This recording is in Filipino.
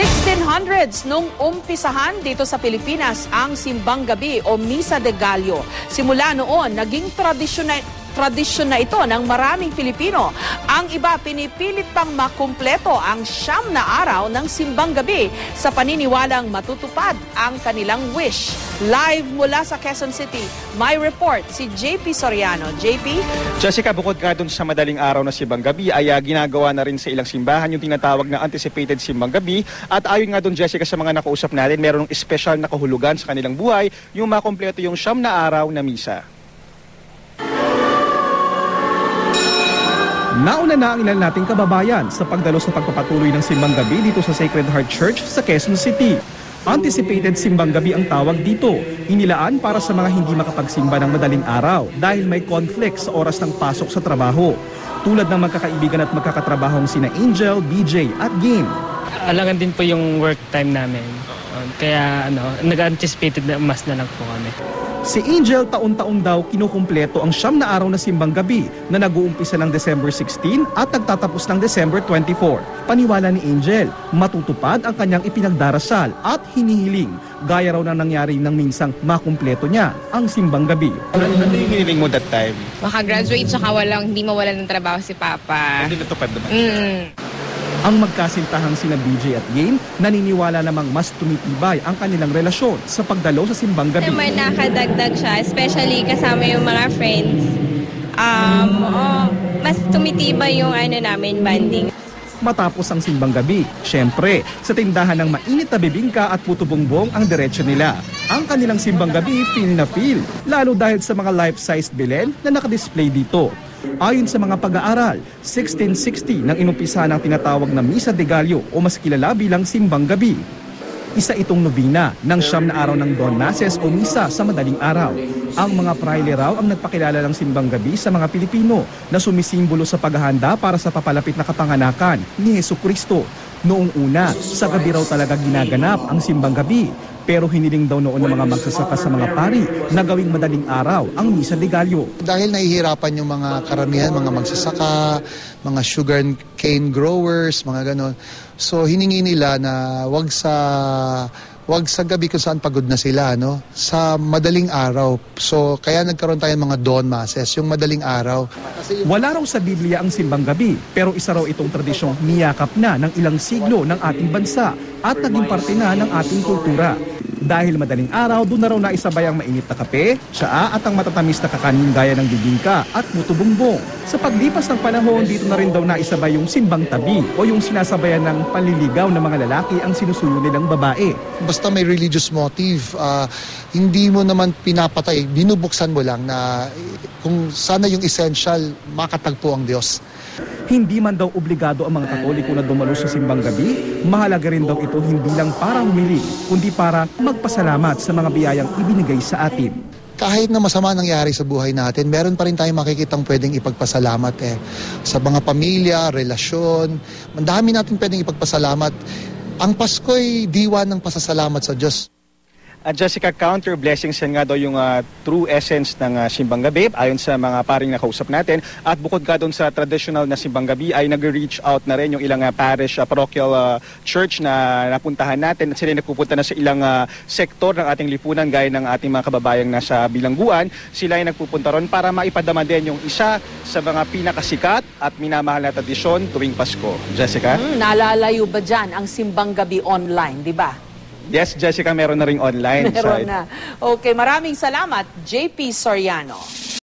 1600s nung umpisahan dito sa Pilipinas ang Simbang Gabi o Misa de Gallo. Simula noon, naging tradisyon na ito ng maraming Pilipino. Ang iba pinipilit pang makumpleto ang 9 na araw ng Simbang Gabi sa paniniwalang matutupad ang kanilang wish. Live mula sa Quezon City, may report si JP Soriano. JP? Jessica, bukod ka dun sa madaling araw na Simbang Gabi, ay ginagawa na rin sa ilang simbahan yung tinatawag na anticipated Simbang Gabi. At ayon nga dun, Jessica, sa mga nakausap natin, meron ng espesyal na kahulugan sa kanilang buhay yung makumpleto yung 9 na araw na misa. Nauna na ang ilan nating kababayan sa pagdalo sa pagpapatuloy ng Simbang Gabi dito sa Sacred Heart Church sa Quezon City. Anticipated Simbang Gabi ang tawag dito. Inilaan para sa mga hindi makapagsimba ng madaling araw dahil may conflict sa oras ng pasok sa trabaho. Tulad ng magkakaibigan at magkakatrabahong sina Angel, BJ at Game. Alangan din po yung work time namin. Kaya nag-anticipated na mas na lang po kami. Si Angel taon-taon daw kinukumpleto ang 9 na araw na Simbang Gabi na nag-uumpisa ng December 16 at nagtatapos ng December 24. Paniwala ni Angel, matutupad ang kanyang ipinagdarasal at hinihiling. Gaya raw na nangyari nang minsang makumpleto niya ang Simbang Gabi. Ano yung hinihiling mo that time? Makagraduate tsaka hindi mawalan ng trabaho si Papa. Hindi natupad naman. Ang magkasintahang sina BJ at Game naniniwala namang mas tumitibay ang kanilang relasyon sa pagdalo sa Simbang Gabi. May nakadagdag siya, especially kasama yung mga friends. Mas tumitibay yung namin banding. Matapos ang Simbang Gabi, syempre, sa tindahan ng mainit na bibingka at puto bongbong ang diretsyo nila. Ang kanilang Simbang Gabi feel na feel, lalo dahil sa mga life-sized bilen na nakadisplay dito. Ayon sa mga pag-aaral, 1660 nang inumpisa ng tinatawag na Misa de Gallo o mas kilala bilang Simbang Gabi. Isa itong novena ng 9 na araw ng Dawn Masses o Misa sa madaling araw. Ang mga praile raw ang nagpakilala ng Simbang Gabi sa mga Pilipino na sumisimbolo sa paghahanda para sa papalapit na kapanganakan ni Jesucristo. Noong una, sa gabi raw talaga ginaganap ang Simbang Gabi. Pero hiniling daw noon ng mga magsasaka sa mga pari na gawing madaling araw ang Misa de Gallo. Dahil nahihirapan yung mga karamihan, mga magsasaka, mga sugar cane growers, mga ganon. So hiningi nila na wag sa gabi kung saan pagod na sila, sa madaling araw. So kaya nagkaroon tayo ng mga dawn masses, yung madaling araw. Wala raw sa Biblia ang Simbang Gabi, pero isa raw itong tradisyong niyakap na ng ilang siglo ng ating bansa at naging parte na ng ating kultura. Dahil madaling araw, doon na raw naisabay ang mainit na kape, tsaa at ang matatamis na kakanin gaya ng bibingka at puto bongbong. Sa paglipas ng panahon, dito na rin daw naisabay yung simbang tabi o yung sinasabayan ng panliligaw ng mga lalaki ang sinusuyo nilang babae. Basta may religious motive, hindi mo naman pinapatay, binubuksan mo lang na kung sana yung essential, makatagpo ang Diyos. Hindi man daw obligado ang mga Katoliko na dumalo sa Simbang Gabi, mahalaga rin daw ito hindi lang para humili, kundi para magpasalamat sa mga biyayang ibinigay sa atin. Kahit na masama nangyari sa buhay natin, meron pa rin tayong makikitang pwedeng ipagpasalamat sa mga pamilya, relasyon. Ang dami natin pwedeng ipagpasalamat. Ang Pasko'y diwa ng pasasalamat sa Diyos. Jessica, counter blessings yan nga daw yung true essence ng Simbang Gabi ayon sa mga paring nakausap natin. At bukod ka doon sa traditional na Simbang Gabi ay nag-reach out na rin yung ilang parish parochial church na napuntahan natin at sila nagpupunta na sa ilang sektor ng ating lipunan gaya ng ating mga kababayang nasa bilangguan. Sila ay nagpupunta ron para maipadama din yung isa sa mga pinakasikat at minamahal na tradisyon tuwing Pasko. Jessica? Nalalayo ba dyan ang Simbang Gabi online, di ba? Yes, Jessica, meron na ring online. Meron na. Okay, maraming salamat, JP Soriano.